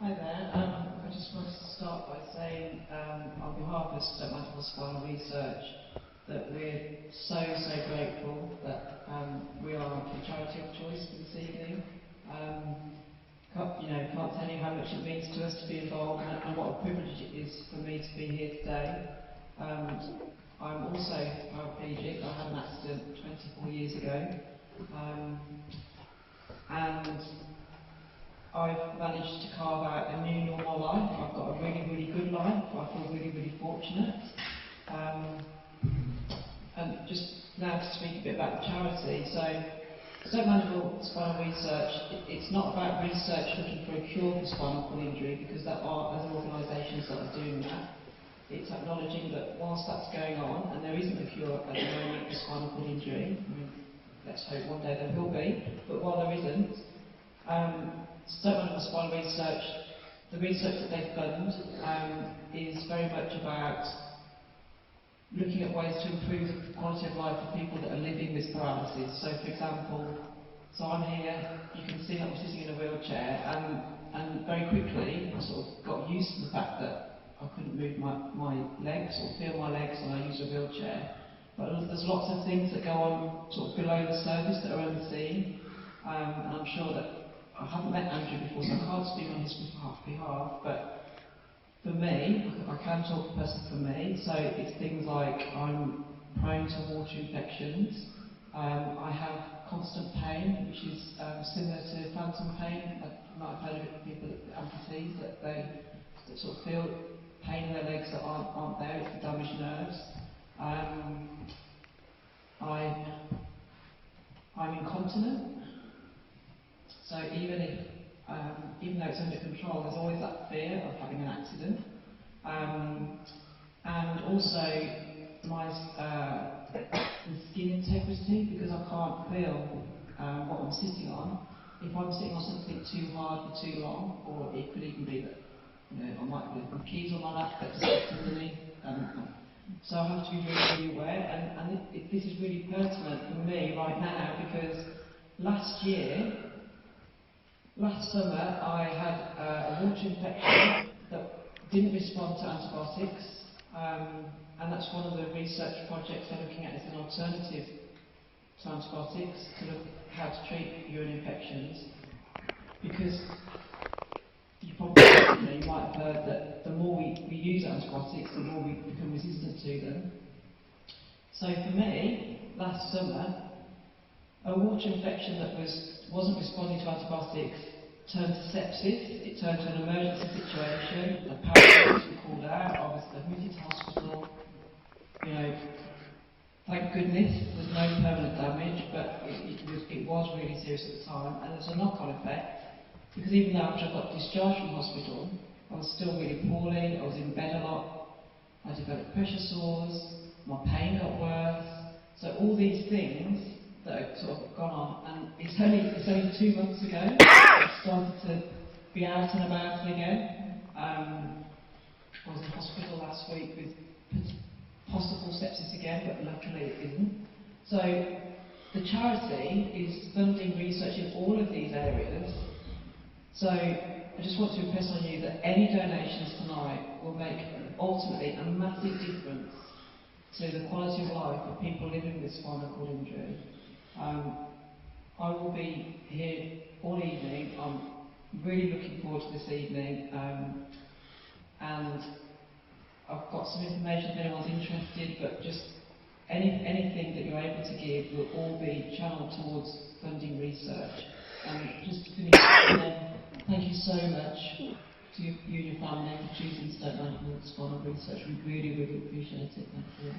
Hi there. I just wanted to start by saying, on behalf of Stoke Mandeville Spinal Research, that we're so grateful that we are the charity of choice for this evening. Can't tell you how much it means to us to be involved, and what a privilege it is for me to be here today. I'm also paraplegic. I had an accident 24 years ago, and I've managed to carve out a new normal life. I've got a really good life. I feel really fortunate. And just now to speak a bit about the charity. So, Stoke Mandeville Spinal Research, it's not about research looking for a cure for spinal cord injury, because there are other organisations that are doing that. It's acknowledging that whilst that's going on, and there isn't a cure at the moment for spinal cord injury, I mean, let's hope one day there will be, but while there isn't, Stoke Mandeville Spinal Research, the research that they fund is very much about looking at ways to improve the quality of life for people that are living with paralysis. So, for example, I'm here, you can see that I'm sitting in a wheelchair, and very quickly I sort of got used to the fact that I couldn't move my legs or feel my legs when I use a wheelchair. But there's lots of things that go on sort of below the surface that are unseen, and I'm sure that I haven't met Andrew before, so I can't speak on his behalf, but for me, I can talk for person for me, so it's things like I'm prone to water infections, I have constant pain, which is similar to phantom pain. I might have heard of it from people that amputees, that sort of feel pain in their legs that aren't there, it's the damaged nerves. I'm incontinent. So even though it's under control, there's always that fear of having an accident. And also my skin integrity, because I can't feel what I'm sitting on. If I'm sitting on something too hard for too long, or it could even be that I might be with keys on my lap, but just underneath. So I have to be really aware, and this is really pertinent for me right now, because last summer I had a water infection that didn't respond to antibiotics, and that's one of the research projects they're looking at, is an alternative to antibiotics to look at how to treat urine infections. Because you might have heard that the more we use antibiotics, the more we become resistant to them. So for me, last summer, a water infection that wasn't responding to antibiotics turned to sepsis. It turned to an emergency situation. The paramedics were called out. I was admitted to hospital. Thank goodness there's no permanent damage, but it was really serious at the time, and there's a knock-on effect, because even after I got discharged from hospital, I was still really poorly. I was in bed a lot. I developed pressure sores. My pain got worse. So all these things that have sort of gone on, and it's only 2 months ago I started to be out and about again. I was in hospital last week with possible sepsis again, but luckily it isn't. So the charity is funding research in all of these areas. So I just want to impress on you that any donations tonight will make ultimately a massive difference to the quality of life of people living with spinal cord injury. I will be here all evening. I'm really looking forward to this evening, and I've got some information if anyone's interested, but just anything that you're able to give will all be channeled towards funding research. And just to finish, thank you so much to you and your family for choosing Stoke Mandeville Spinal Research. We really appreciate it. Thank you.